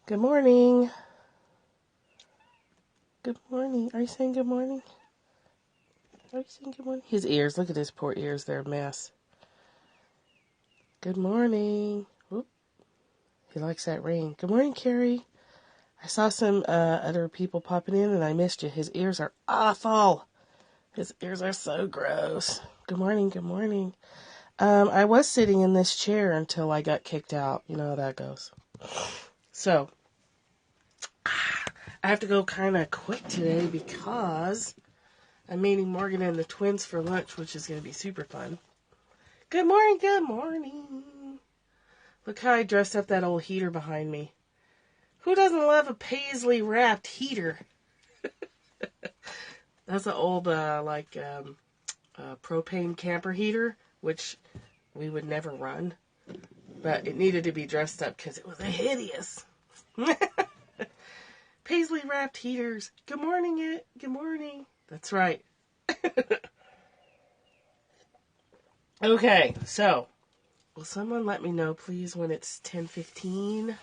Good morning. Good morning. Are you saying good morning? Are you saying good morning? His ears. Look at his poor ears. They're a mess. Good morning. Oop. He likes that rain. Good morning, Carrie. I saw some other people popping in and I missed you. His ears are awful. His ears are so gross. Good morning. Good morning. I was sitting in this chair until I got kicked out. You know how that goes. So, I have to go kind of quick today because I'm meeting Morgan and the twins for lunch, which is going to be super fun. Good morning, good morning. Look how I dressed up that old heater behind me. Who doesn't love a Paisley wrapped heater? That's an old, propane camper heater, which we would never run. But it needed to be dressed up because it was hideous. Paisley wrapped heaters. Good morning, it. Good morning. That's right. Okay, so will someone let me know, please, when it's 10:15?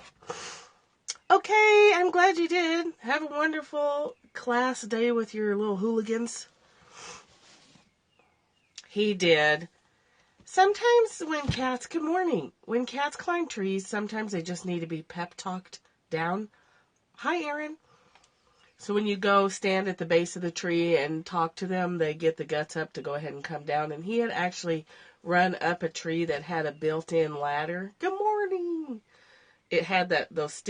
Okay, I'm glad you did. Have a wonderful class day with your little hooligans. He did. Sometimes when cats, good morning, when cats climb trees, sometimes they just need to be pep talked down. Hi, Aaron. So when you go stand at the base of the tree and talk to them, they get the guts up to go ahead and come down. And he had actually run up a tree that had a built-in ladder. Good morning. It had those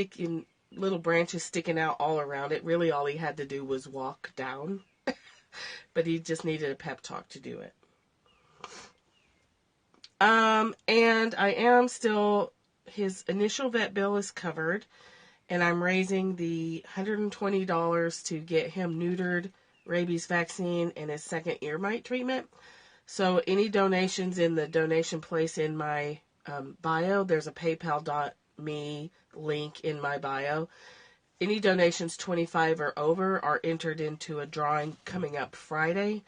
little branches sticking out all around it. Really all he had to do was walk down. But he just needed a pep talk to do it. And I am still, his initial vet bill is covered. And I'm raising the $120 to get him neutered, rabies vaccine, and his second ear mite treatment. So any donations in the donation place in my bio, there's a paypal.me link in my bio. Any donations 25 or over are entered into a drawing coming up Friday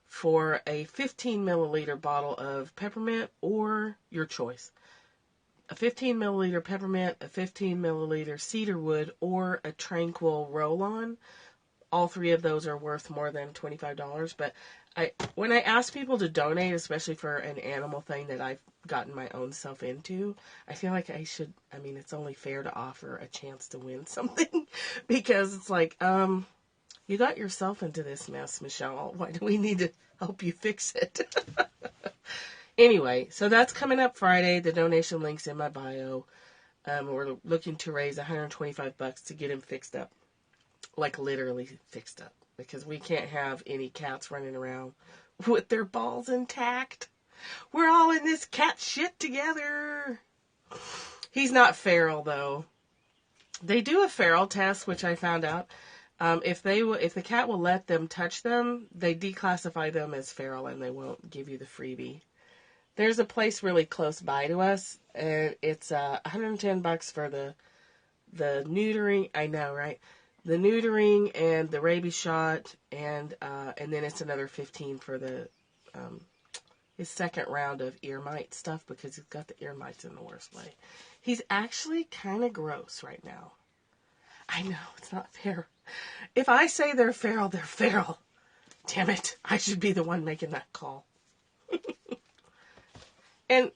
for a 15 milliliter bottle of peppermint or your choice. A 15 milliliter peppermint, a 15 milliliter cedarwood, or a tranquil roll-on. All three of those are worth more than $25. But when I ask people to donate, especially for an animal thing that I've gotten my own self into, I feel like it's only fair to offer a chance to win something. Because it's like, you got yourself into this mess, Michelle. Why do we need to help you fix it? Anyway, so that's coming up Friday. The donation link's in my bio. We're looking to raise $125 to get him fixed up. Like literally fixed up. Because we can't have any cats running around with their balls intact. We're all in this cat shit together. He's not feral though. They do a feral test, which I found out. If the cat will let them touch them, they declassify them as feral and they won't give you the freebie. There's a place really close by to us, and it's $110 for the neutering. I know, right? The neutering and the rabies shot, and then it's another $15 for the his second round of ear mite stuff because he's got the ear mites in the worst way. He's actually kind of gross right now. I know, it's not fair. If I say they're feral, they're feral. Damn it, I should be the one making that call. And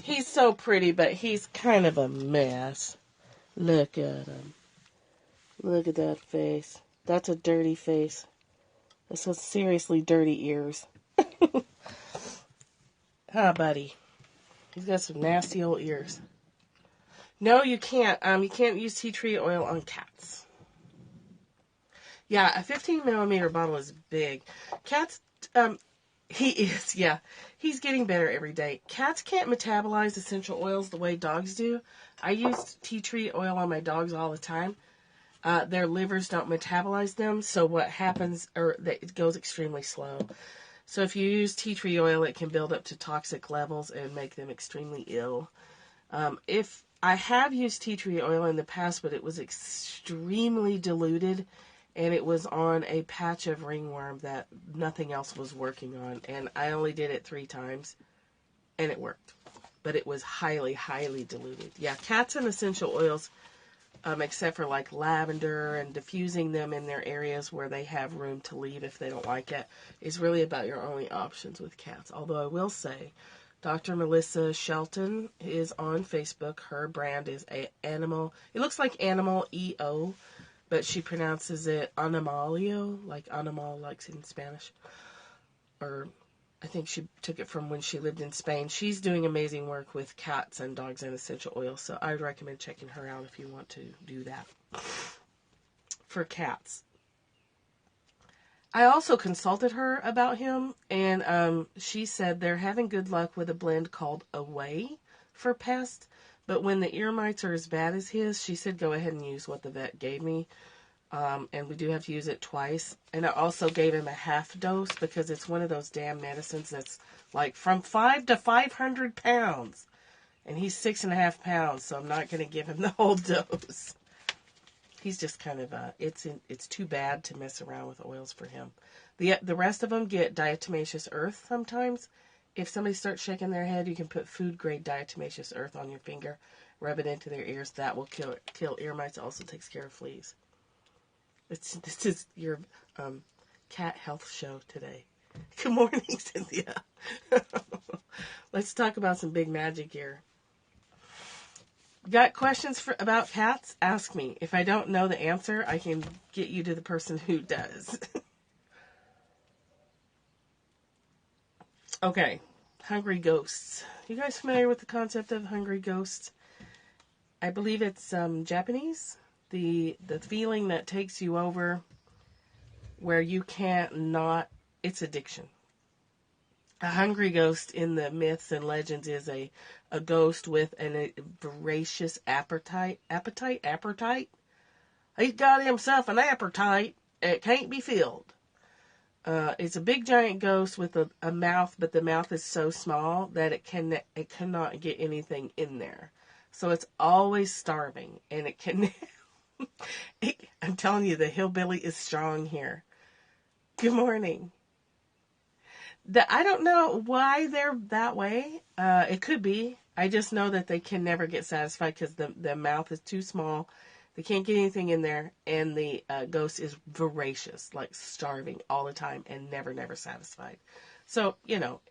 he's so pretty, but he's kind of a mess. Look at him. Look at that face. That's a dirty face. That's some seriously dirty ears. Huh, buddy? He's got some nasty old ears. No, you can't. You can't use tea tree oil on cats. Yeah, a 15 millimeter bottle is big. Cats, he is, yeah. He's getting better every day. Cats can't metabolize essential oils the way dogs do. I use tea tree oil on my dogs all the time. Their livers don't metabolize them, so what happens, it goes extremely slow. So if you use tea tree oil, it can build up to toxic levels and make them extremely ill. If I have used tea tree oil in the past, but it was extremely diluted, and it was on a patch of ringworm that nothing else was working on, and I only did it 3 times, and it worked. but it was highly, highly diluted. Yeah, cats and essential oils, except for like lavender and diffusing them in their areas where they have room to leave if they don't like it, is really about your only options with cats. Although I will say, Dr. Melissa Shelton is on Facebook. Her brand is Animal. It looks like Animal EO, but she pronounces it Animalio, like animal, like in Spanish. Or I think she took it from when she lived in Spain. She's doing amazing work with cats and dogs and essential oils, so I would recommend checking her out if you want to do that. For cats. I also consulted her about him, and she said they're having good luck with a blend called Away for pests, but when the ear mites are as bad as his, she said go ahead and use what the vet gave me, and we do have to use it twice. And I also gave him a half dose because it's one of those damn medicines that's like from 5 to 500 pounds, and he's 6.5 pounds, so I'm not going to give him the whole dose. He's just kind of, it's too bad to mess around with oils for him. The rest of them get diatomaceous earth sometimes. If somebody starts shaking their head, you can put food-grade diatomaceous earth on your finger, rub it into their ears. That will kill ear mites. It also takes care of fleas. This is your cat health show today. Good morning, Cynthia. Let's talk about some big magic here. Got questions about cats? Ask me. If I don't know the answer, I can get you to the person who does. Okay, hungry ghosts. You guys familiar with the concept of hungry ghosts? I believe it's Japanese. The feeling that takes you over where you can't not, it's addiction. A hungry ghost in the myths and legends is a ghost with a voracious appetite. He's got himself an appetite. It can't be filled. It's a big giant ghost with a mouth, but the mouth is so small that it cannot get anything in there. So it's always starving, and it can. I'm telling you, the hillbilly is strong here. Good morning. I don't know why they're that way. It could be. I just know that they can never get satisfied because the mouth is too small. They can't get anything in there. And the ghost is voracious, like starving all the time and never satisfied. So,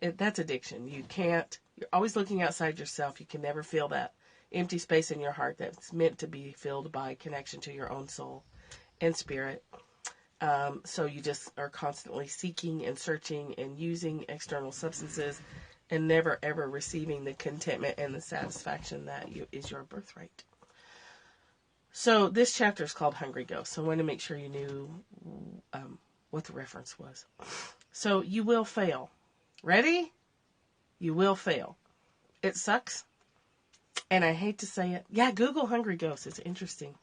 that's addiction. You're always looking outside yourself. You can never feel that empty space in your heart that's meant to be filled by connection to your own soul and spirit. So you just are constantly seeking and searching and using external substances and never ever receiving the contentment and the satisfaction that is your birthright. So this chapter is called Hungry Ghost. So I wanted to make sure you knew what the reference was. So you will fail. Ready? You will fail. It sucks. And I hate to say it. Yeah, Google Hungry Ghost. It's interesting.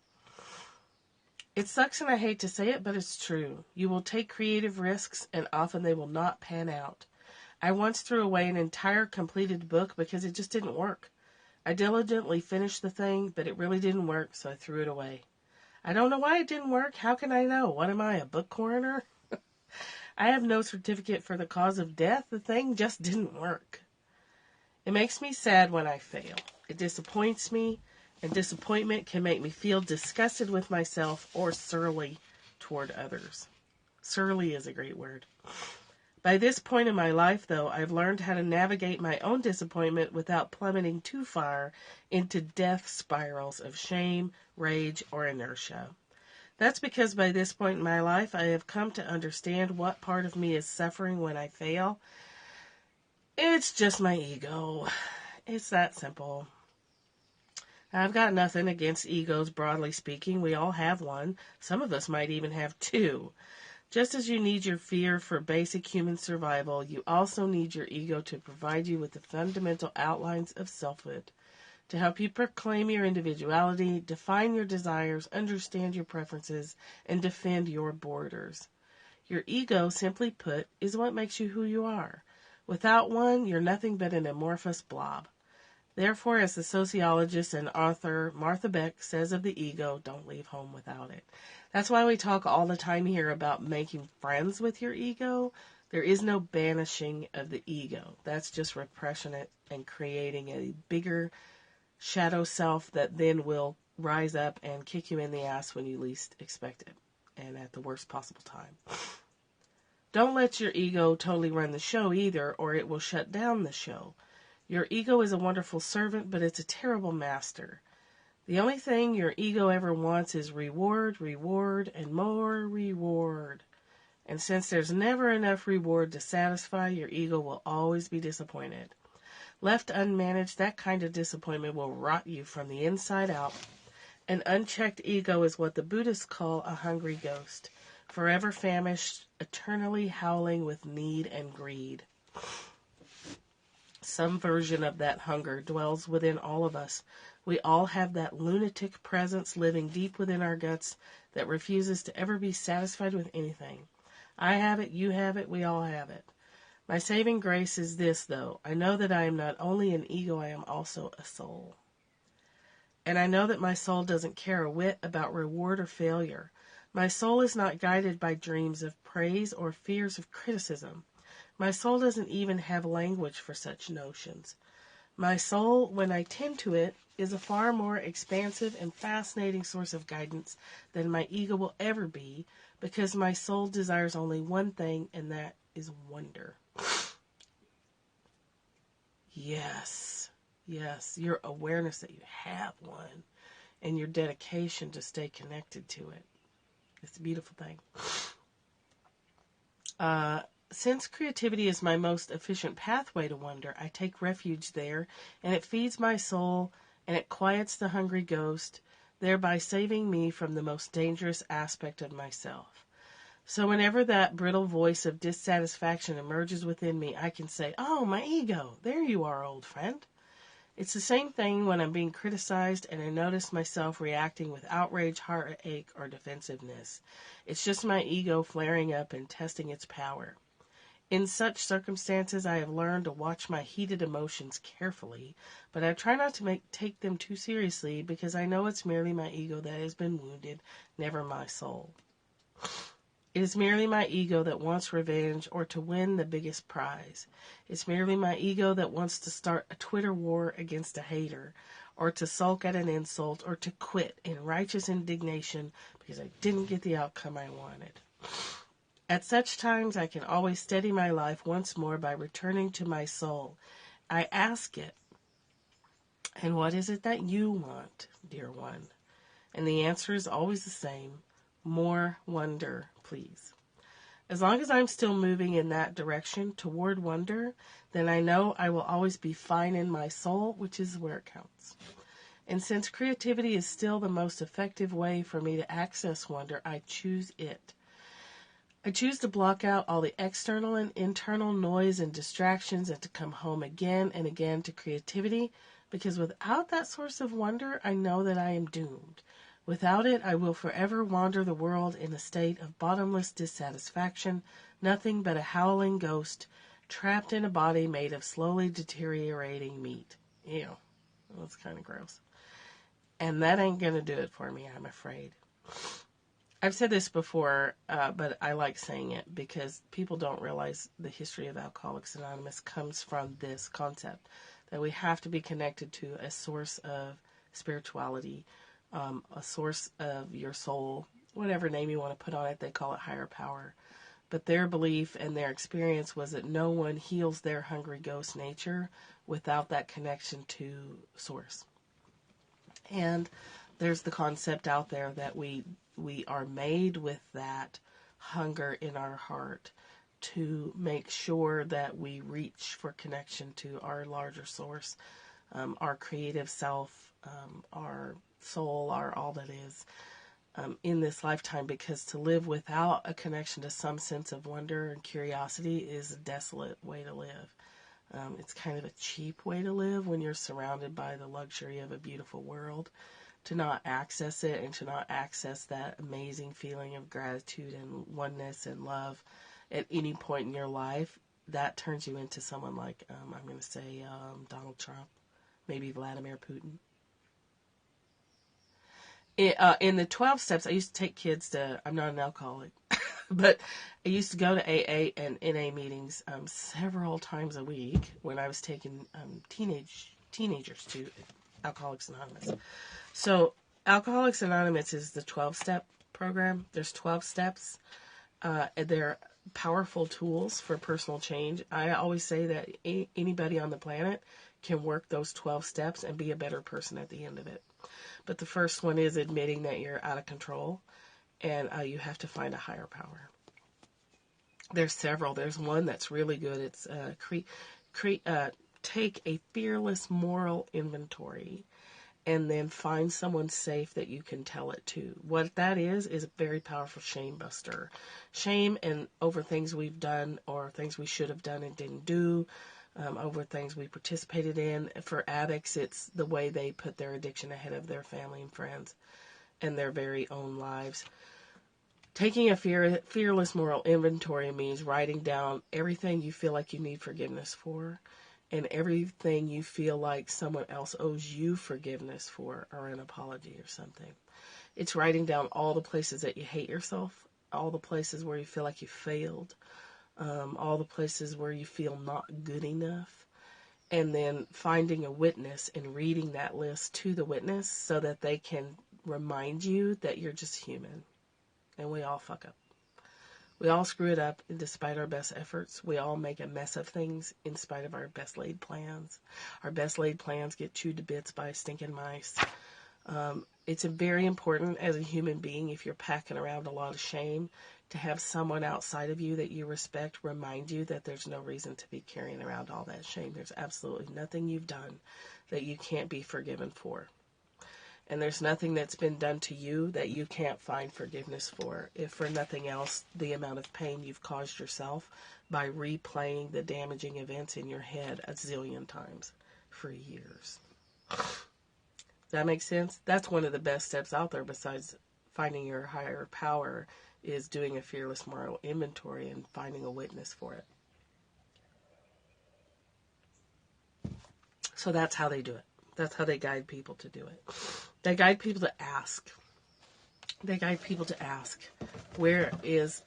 It sucks and I hate to say it, but it's true. You will take creative risks and often they will not pan out. I once threw away an entire completed book because it just didn't work. I diligently finished the thing, but it really didn't work, so I threw it away. I don't know why it didn't work. How can I know? What am I, a book coroner? I have no certificate for the cause of death. The thing just didn't work. It makes me sad when I fail. It disappoints me. And disappointment can make me feel disgusted with myself or surly toward others. Surly is a great word. By this point in my life, though, I've learned how to navigate my own disappointment without plummeting too far into death spirals of shame, rage, or inertia. That's because by this point in my life, I have come to understand what part of me is suffering when I fail. It's just my ego. It's that simple. I've got nothing against egos, broadly speaking. We all have one. Some of us might even have two. Just as you need your fear for basic human survival, you also need your ego to provide you with the fundamental outlines of selfhood, to help you proclaim your individuality, define your desires, understand your preferences, and defend your borders. Your ego, simply put, is what makes you who you are. Without one, you're nothing but an amorphous blob. Therefore, as the sociologist and author Martha Beck says of the ego, don't leave home without it. That's why we talk all the time here about making friends with your ego. There is no banishing of the ego. That's just repression and creating a bigger shadow self that then will rise up and kick you in the ass when you least expect it and at the worst possible time. Don't let your ego totally run the show either, or it will shut down the show. Your ego is a wonderful servant, but it's a terrible master. The only thing your ego ever wants is reward, reward, and more reward. And since there's never enough reward to satisfy, your ego will always be disappointed. Left unmanaged, that kind of disappointment will rot you from the inside out. An unchecked ego is what the Buddhists call a hungry ghost, forever famished, eternally howling with need and greed. Some version of that hunger dwells within all of us. We all have that lunatic presence living deep within our guts that refuses to ever be satisfied with anything. I have it, you have it, we all have it. My saving grace is this, though. I know that I am not only an ego, I am also a soul. And I know that my soul doesn't care a whit about reward or failure. My soul is not guided by dreams of praise or fears of criticism. My soul doesn't even have language for such notions. My soul, when I tend to it, is a far more expansive and fascinating source of guidance than my ego will ever be, because my soul desires only one thing, and that is wonder. Yes, your awareness that you have one, and your dedication to stay connected to it. It's a beautiful thing. Since creativity is my most efficient pathway to wonder, I take refuge there, and it feeds my soul, and it quiets the hungry ghost, thereby saving me from the most dangerous aspect of myself. So whenever that brittle voice of dissatisfaction emerges within me, I can say, "Oh, my ego, there you are, old friend." It's the same thing when I'm being criticized and I notice myself reacting with outrage, heartache, or defensiveness. It's just my ego flaring up and testing its power. In such circumstances, I have learned to watch my heated emotions carefully, but I try not to take them too seriously because I know it's merely my ego that has been wounded, never my soul. It is merely my ego that wants revenge or to win the biggest prize. It's merely my ego that wants to start a Twitter war against a hater, or to sulk at an insult, or to quit in righteous indignation because I didn't get the outcome I wanted. At such times, I can always steady my life once more by returning to my soul. I ask it, "And what is it that you want, dear one?" And the answer is always the same: more wonder, please. As long as I'm still moving in that direction toward wonder, then I know I will always be fine in my soul, which is where it counts. And since creativity is still the most effective way for me to access wonder, I choose it. I choose to block out all the external and internal noise and distractions and to come home again and again to creativity, because without that source of wonder, I know that I am doomed. Without it, I will forever wander the world in a state of bottomless dissatisfaction, nothing but a howling ghost, trapped in a body made of slowly deteriorating meat. Ew, that's kind of gross. And that ain't going to do it for me, I'm afraid. I've said this before, but I like saying it because people don't realize the history of Alcoholics Anonymous comes from this concept, that we have to be connected to a source of spirituality, a source of your soul, whatever name you want to put on it. They call it higher power. But their belief and their experience was that no one heals their hungry ghost nature without that connection to source. And there's the concept out there that we are made with that hunger in our heart to make sure that we reach for connection to our larger source, our creative self, our soul, our all that is in this lifetime, because to live without a connection to some sense of wonder and curiosity is a desolate way to live. It's kind of a cheap way to live when you're surrounded by the luxury of a beautiful world. To not access it and to not access that amazing feeling of gratitude and oneness and love at any point in your life, that turns you into someone like, I'm going to say Donald Trump, maybe Vladimir Putin. In the 12 steps, I used to take kids to, I'm not an alcoholic, But I used to go to AA and NA meetings several times a week when I was taking teenagers to Alcoholics Anonymous. So Alcoholics Anonymous is the 12-step program. There's 12 steps. They're powerful tools for personal change. I always say that anybody on the planet can work those 12 steps and be a better person at the end of it. But the first one is admitting that you're out of control, and you have to find a higher power. There's several. There's one that's really good. It's take a fearless moral inventory and then find someone safe that you can tell it to. What that is a very powerful shame buster. Shame and over things we've done or things we should have done and didn't do, over things we participated in. For addicts, it's the way they put their addiction ahead of their family and friends and their very own lives. Taking a fearless moral inventory means writing down everything you feel like you need forgiveness for and everything you feel like someone else owes you forgiveness for or an apology or something. It's writing down all the places that you hate yourself, all the places where you feel like you failed, all the places where you feel not good enough, and then finding a witness and reading that list to the witness so that they can remind you that you're just human. And we all fuck up. We all screw it up despite our best efforts. We all make a mess of things in spite of our best laid plans. Our best laid plans get chewed to bits by stinking mice. It's very important as a human being, if you're packing around a lot of shame, to have someone outside of you that you respect remind you that there's no reason to be carrying around all that shame. There's absolutely nothing you've done that you can't be forgiven for. And there's nothing that's been done to you that you can't find forgiveness for. If for nothing else, the amount of pain you've caused yourself by replaying the damaging events in your head a zillion times for years. Does that make sense? That's one of the best steps out there besides finding your higher power, is doing a fearless moral inventory and finding a witness for it. So that's how they do it. That's how they guide people to do it. They guide people to ask.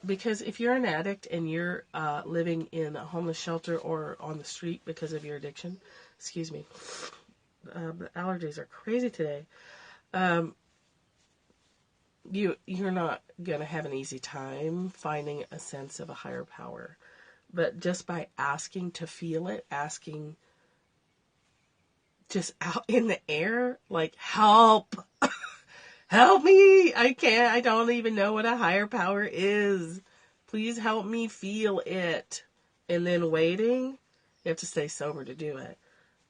Because if you're an addict and you're living in a homeless shelter or on the street because of your addiction, excuse me, the allergies are crazy today. You're not going to have an easy time finding a sense of a higher power. But just by asking to feel it, asking just out in the air, like, help, help me. I don't even know what a higher power is. Please help me feel it. And then waiting, you have to stay sober to do it.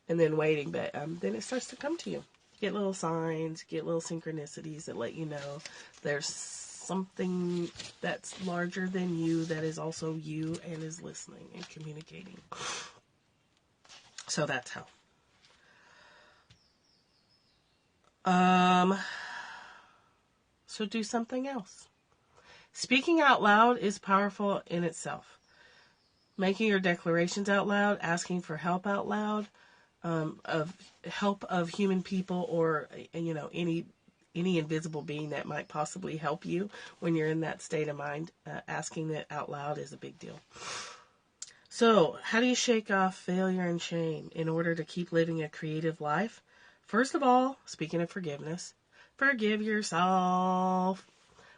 And then waiting, but then it starts to come to you. Get little signs, get little synchronicities that let you know there's something that's larger than you that is also you and is listening and communicating. So that's how. So do something else. Speaking out loud is powerful in itself. Making your declarations out loud, asking for help out loud, of help of human people or, any invisible being that might possibly help you when you're in that state of mind, asking it out loud is a big deal. So, how do you shake off failure and shame in order to keep living a creative life? First of all, speaking of forgiveness, forgive yourself.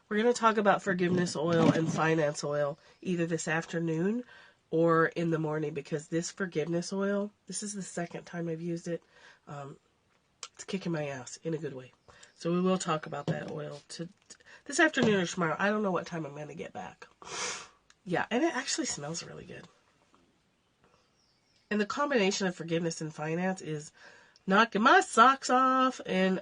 We're going to talk about forgiveness oil and finance oil either this afternoon or in the morning, because this forgiveness oil, this is the second time I've used it. It's kicking my ass in a good way. So we will talk about that oil this afternoon or tomorrow. I don't know what time I'm going to get back. Yeah, and it actually smells really good. And the combination of forgiveness and finance is knocking my socks off, and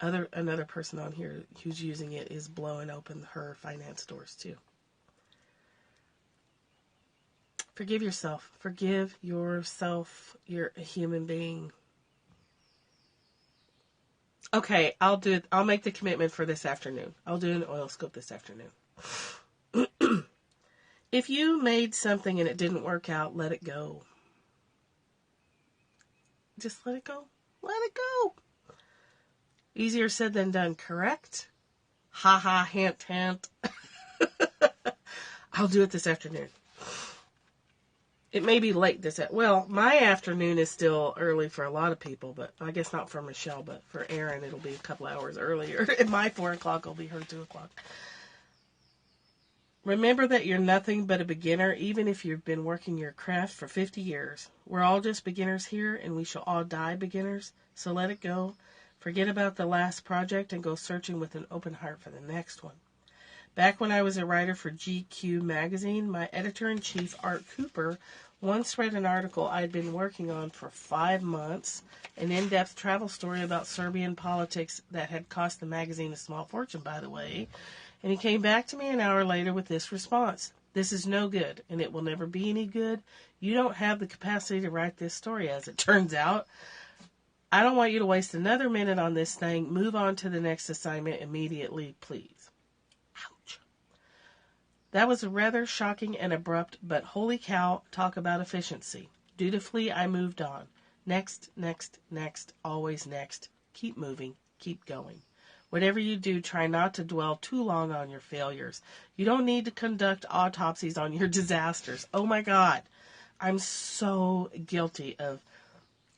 another person on here who's using it is blowing open her finance doors too. Forgive yourself. Forgive yourself. You're a human being. Okay, I'll make the commitment for this afternoon. I'll do an oil scope this afternoon. If you made something and it didn't work out, let it go. Just let it go. Let it go. Easier said than done, correct? Ha ha, hint, hint. I'll do it this afternoon. It may be late well, my afternoon is still early for a lot of people, but I guess not for Michelle, but for Erin, it'll be a couple hours earlier. And my 4 o'clock will be her 2 o'clock. Remember that you're nothing but a beginner, even if you've been working your craft for 50 years. We're all just beginners here, and we shall all die beginners, so let it go. Forget about the last project and go searching with an open heart for the next one. Back when I was a writer for GQ magazine, my editor-in-chief, Art Cooper, once read an article I'd been working on for 5 months, an in-depth travel story about Serbian politics that had cost the magazine a small fortune, by the way, and he came back to me an hour later with this response: "This is no good, and it will never be any good. You don't have the capacity to write this story, as it turns out. I don't want you to waste another minute on this thing. Move on to the next assignment immediately, please." Ouch. That was rather shocking and abrupt, but holy cow, talk about efficiency. Dutifully, I moved on. Next, next, next, always next. Keep moving, keep going. Whatever you do, try not to dwell too long on your failures. You don't need to conduct autopsies on your disasters. Oh my God, I'm so guilty of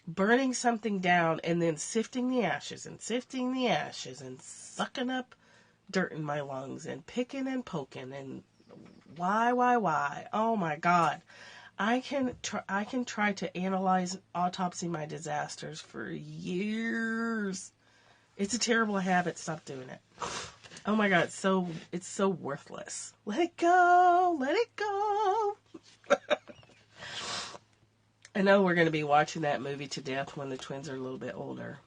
burning something down and then sifting the ashes and sucking up dirt in my lungs and picking and poking and why? Oh my God. I can try to analyze, autopsy my disasters for years. It's a terrible habit. Stop doing it. Oh my God, it's so worthless. Let it go. Let it go. I know we're going to be watching that movie to death when the twins are a little bit older.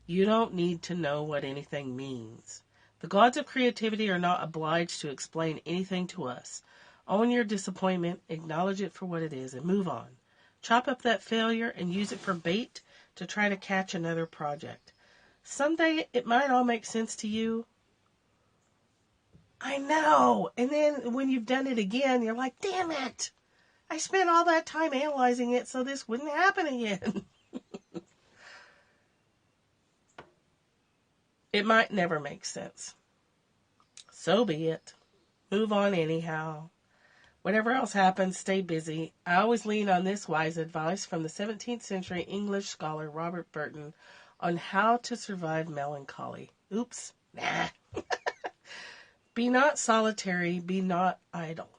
You don't need to know what anything means. The gods of creativity are not obliged to explain anything to us. Own your disappointment, acknowledge it for what it is, and move on. Chop up that failure and use it for bait to try to catch another project. Someday it might all make sense to you. I know. And then when you've done it again, you're like, damn it. I spent all that time analyzing it so this wouldn't happen again. It might never make sense. So be it. Move on anyhow. Whatever else happens, stay busy. I always lean on this wise advice from the 17th century English scholar Robert Burton on how to survive melancholy. Oops. Nah. Be not solitary, be not idle.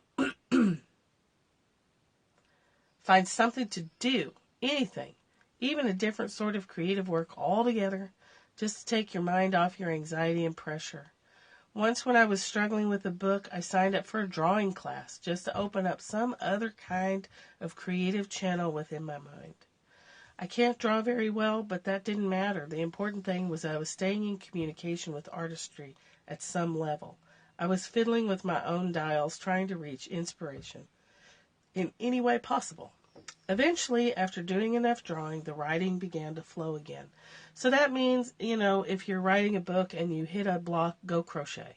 Find something to do, anything, even a different sort of creative work altogether, just to take your mind off your anxiety and pressure. Once when I was struggling with a book, I signed up for a drawing class just to open up some other kind of creative channel within my mind. I can't draw very well, but that didn't matter. The important thing was I was staying in communication with artistry at some level. I was fiddling with my own dials, trying to reach inspiration in any way possible. Eventually, after doing enough drawing, the writing began to flow again. So that means, if you're writing a book and you hit a block, go crochet.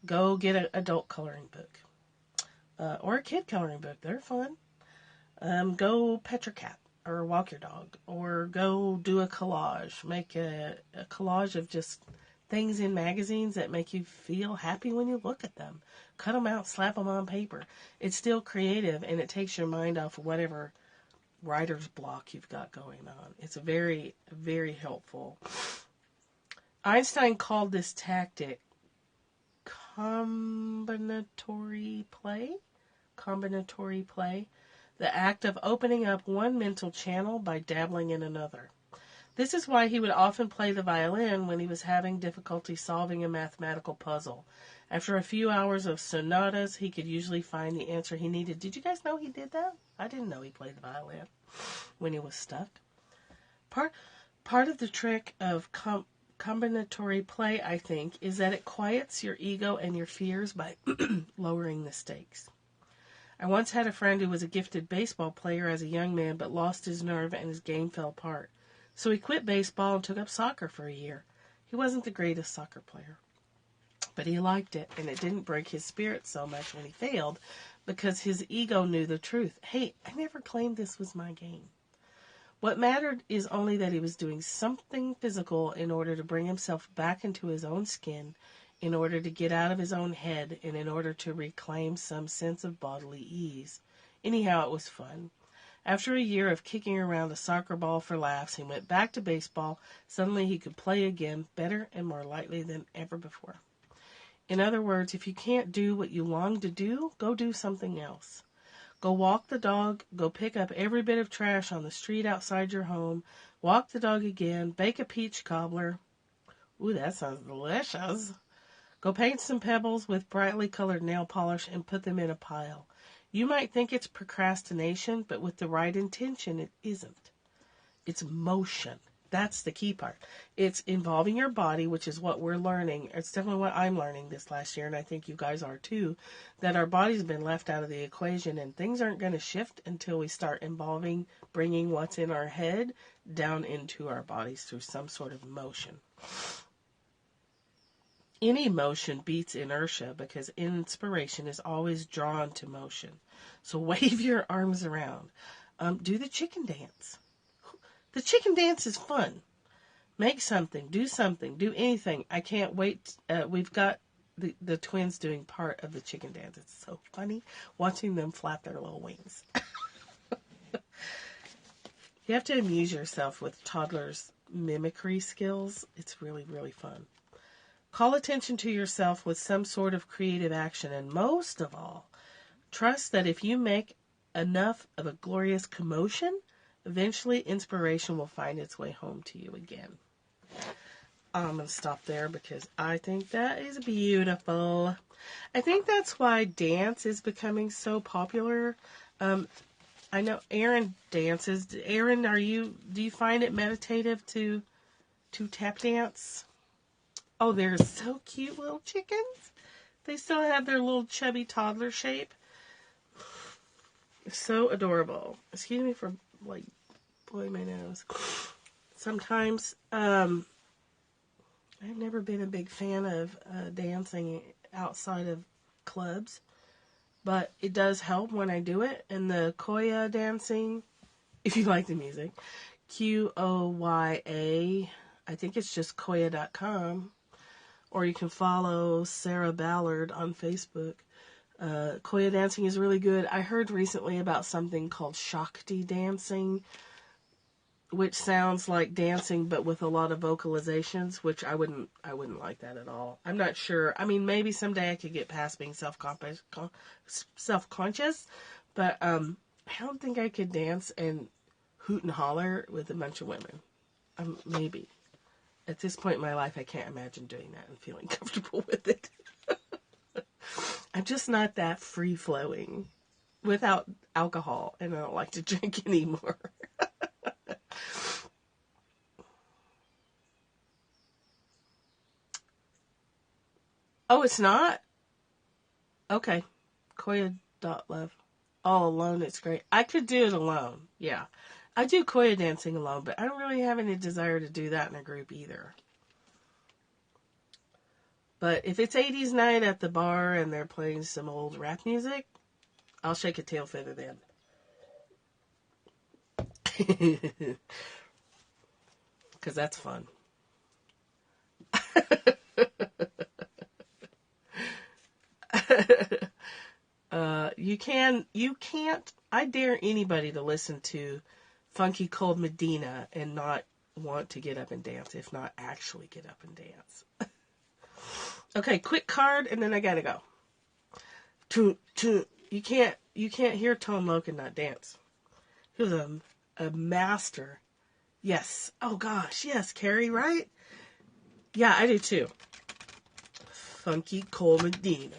Go get an adult coloring book. Or a kid coloring book. They're fun. Go pet your cat or walk your dog. Or go do a collage. Make a collage of just things in magazines that make you feel happy when you look at them. Cut them out, slap them on paper. It's still creative, and it takes your mind off of whatever writer's block you've got going on. It's very, very helpful. Einstein called this tactic combinatory play. The act of opening up one mental channel by dabbling in another. This is why he would often play the violin when he was having difficulty solving a mathematical puzzle. After a few hours of sonatas, he could usually find the answer he needed. Did you guys know he did that? I didn't know he played the violin when he was stuck. Part of the trick of combinatory play, I think, is that it quiets your ego and your fears by lowering the stakes. I once had a friend who was a gifted baseball player as a young man, but lost his nerve and his game fell apart. So he quit baseball and took up soccer for a year. He wasn't the greatest soccer player, but he liked it, and it didn't break his spirit so much when he failed because his ego knew the truth. Hey, I never claimed this was my game. What mattered is only that he was doing something physical in order to bring himself back into his own skin in order to get out of his own head and in order to reclaim some sense of bodily ease. Anyhow, it was fun. After a year of kicking around a soccer ball for laughs, he went back to baseball. Suddenly he could play again, better and more lightly than ever before. In other words, if you can't do what you long to do, go do something else. Go walk the dog, go pick up every bit of trash on the street outside your home, walk the dog again, bake a peach cobbler. Ooh, that sounds delicious. Go paint some pebbles with brightly colored nail polish and put them in a pile. You might think it's procrastination, but with the right intention, it isn't. It's motion. That's the key part. It's involving your body, which is what we're learning. It's definitely what I'm learning this last year, and I think you guys are too, that our body's been left out of the equation, and things aren't going to shift until we start involving bringing what's in our head down into our bodies through some sort of motion. Any motion beats inertia because inspiration is always drawn to motion. So wave your arms around. Do the chicken dance. The chicken dance is fun. Make something, do anything. I can't wait. We've got the twins doing part of the chicken dance. It's so funny watching them flap their little wings. You have to amuse yourself with toddlers' mimicry skills. It's really, really fun. Call attention to yourself with some sort of creative action, and most of all, trust that if you make enough of a glorious commotion, eventually inspiration will find its way home to you again. I'm going to stop there because I think that is beautiful. I think that's why dance is becoming so popular. I know Erin dances. Erin, do you find it meditative to tap dance? Oh, they're so cute little chickens. They still have their little chubby toddler shape. So adorable. Excuse me for blowing my nose. Sometimes, I've never been a big fan of dancing outside of clubs, but it does help when I do it. And the Koya dancing, if you like the music, Qoya, I think it's just Koya.com, or you can follow Sarah Ballard on Facebook. Koya dancing is really good. I heard recently about something called Shakti dancing, which sounds like dancing but with a lot of vocalizations, which I wouldn't like that at all. I'm not sure. I mean, maybe someday I could get past being self-conscious, but I don't think I could dance and hoot and holler with a bunch of women. Maybe. At this point in my life, I can't imagine doing that and feeling comfortable with it. I'm just not that free-flowing without alcohol, and I don't like to drink anymore. Oh, it's not? Okay. Koya.love. All alone, it's great. I could do it alone. Yeah. I do Koya dancing alone, but I don't really have any desire to do that in a group either. But if it's 80s night at the bar and they're playing some old rap music, I'll shake a tail feather then. Because that's fun. You can't, I dare anybody to listen to Funky Cold Medina and not want to get up and dance, if not actually get up and dance. Okay, quick card, and then I gotta go. You can't hear Tone Loc and not dance. He was a master. Yes. Oh gosh, yes, Carrie, right? Yeah, I do too. Funky Cold Medina.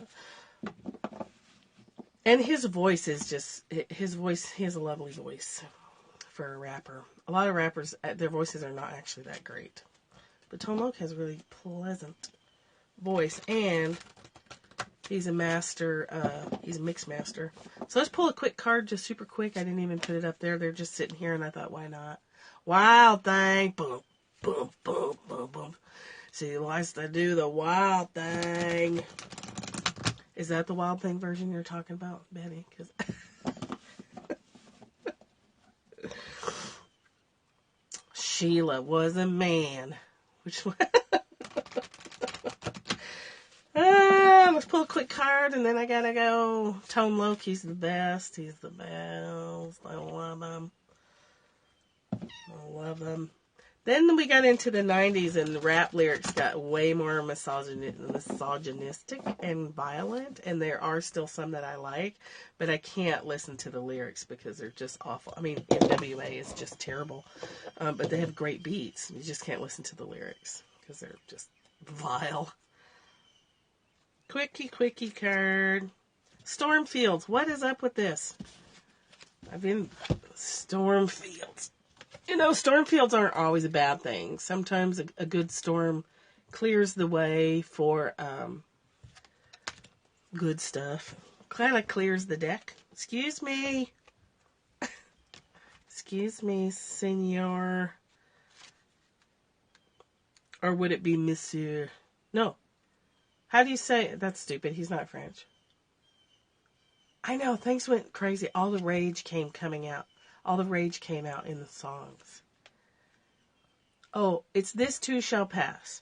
And his voice is just, he has a lovely voice for a rapper. A lot of rappers, their voices are not actually that great. But Tone Loc has a really pleasant voice, and he's a master, he's a mix master. So let's pull a quick card, just super quick. I didn't even put it up there. They're just sitting here, and I thought, why not? Wild thing. Boom, boom, boom, boom, boom. She likes to do the wild thing. Is that the Wild Thing version you're talking about, Betty? 'Cause Sheila was a man. Which one? pull a quick card, and then I gotta go. Tone Loc, he's the best. He's the best. I love him. I love him. Then we got into the 90s, and the rap lyrics got way more misogynistic and violent, and there are still some that I like, but I can't listen to the lyrics because they're just awful. I mean, NWA is just terrible, but they have great beats. You just can't listen to the lyrics because they're just vile. Quickie card. Stormfields. What is up with this? I've been Stormfields. You know, stormfields aren't always a bad thing. Sometimes a good storm clears the way for good stuff. Kind of clears the deck. Excuse me. Excuse me, senor. Or would it be monsieur? No. How do you say it? That's stupid. He's not French. I know. Things went crazy. All the rage came out. All the rage came out in the songs. Oh, it's this too shall pass.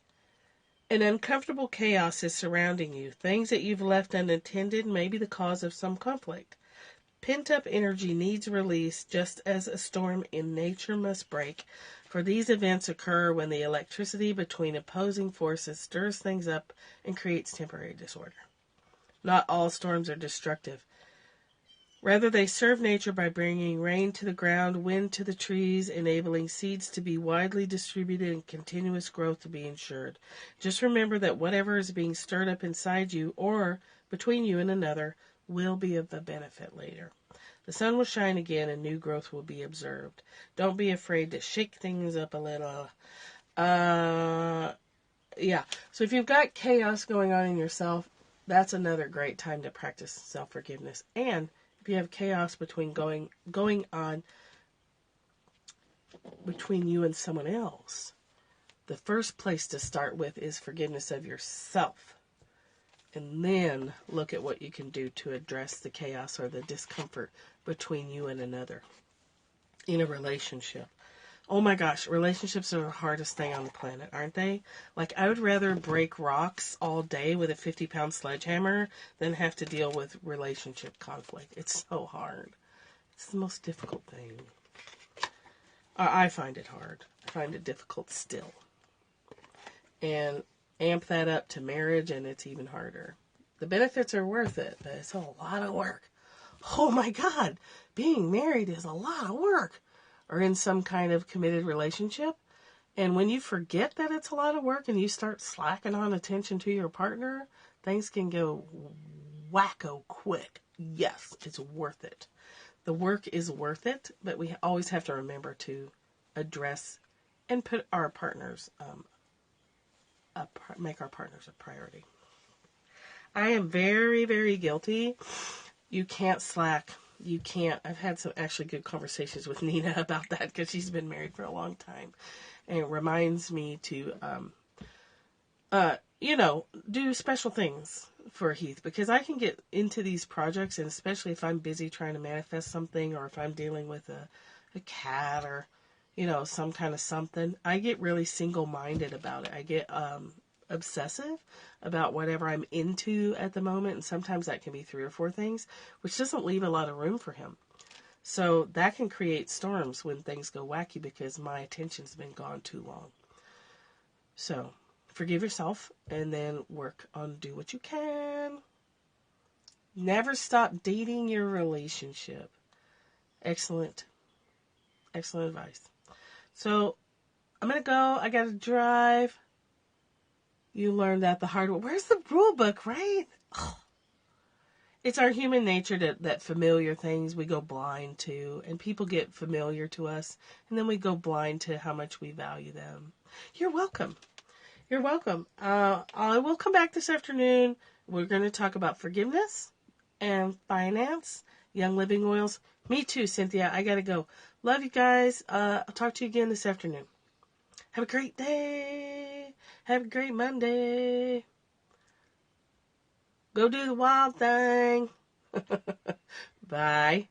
An uncomfortable chaos is surrounding you. Things that you've left unattended may be the cause of some conflict. Pent-up energy needs release, just as a storm in nature must break. For these events occur when the electricity between opposing forces stirs things up and creates temporary disorder. Not all storms are destructive. Rather, they serve nature by bringing rain to the ground, wind to the trees, enabling seeds to be widely distributed and continuous growth to be ensured. Just remember that whatever is being stirred up inside you or between you and another will be of the benefit later. The sun will shine again and new growth will be observed. Don't be afraid to shake things up a little. Yeah. So if you've got chaos going on in yourself, that's another great time to practice self-forgiveness. And if you have chaos going on between you and someone else, the first place to start with is forgiveness of yourself. And then look at what you can do to address the chaos or the discomfort between you and another in a relationship. Oh my gosh, relationships are the hardest thing on the planet, aren't they? Like, I would rather break rocks all day with a 50-pound sledgehammer than have to deal with relationship conflict. It's so hard. It's the most difficult thing. I find it hard. I find it difficult still. And amp that up to marriage, and it's even harder. The benefits are worth it, but it's a lot of work. Oh my God, being married is a lot of work. Or in some kind of committed relationship. And when you forget that it's a lot of work and you start slacking on attention to your partner, things can go wacko quick. Yes, it's worth it. The work is worth it, but we always have to remember to address and put our partners, make our partners a priority. I am very, very guilty. You can't slack. You can't. I've had some actually good conversations with Nina about that because she's been married for a long time. And it reminds me to, do special things for Heath because I can get into these projects, and especially if I'm busy trying to manifest something or if I'm dealing with a cat or, some kind of something, I get really single-minded about it. I get obsessive about whatever I'm into at the moment, and sometimes that can be 3 or 4 things, which doesn't leave a lot of room for him. So that can create storms when things go wacky because my attention's been gone too long. So forgive yourself and then work on do what you can. Never stop dating your relationship. Excellent advice. So I'm gonna go. I gotta drive. You learned that the hard way. Where's the rule book, right? Oh. It's our human nature that familiar things we go blind to, and people get familiar to us, and then we go blind to how much we value them. You're welcome. You're welcome. I will come back this afternoon. We're going to talk about forgiveness and finance, Young Living Oils. Me too, Cynthia. I got to go. Love you guys. I'll talk to you again this afternoon. Have a great day. Have a great Monday. Go do the wild thing. Bye.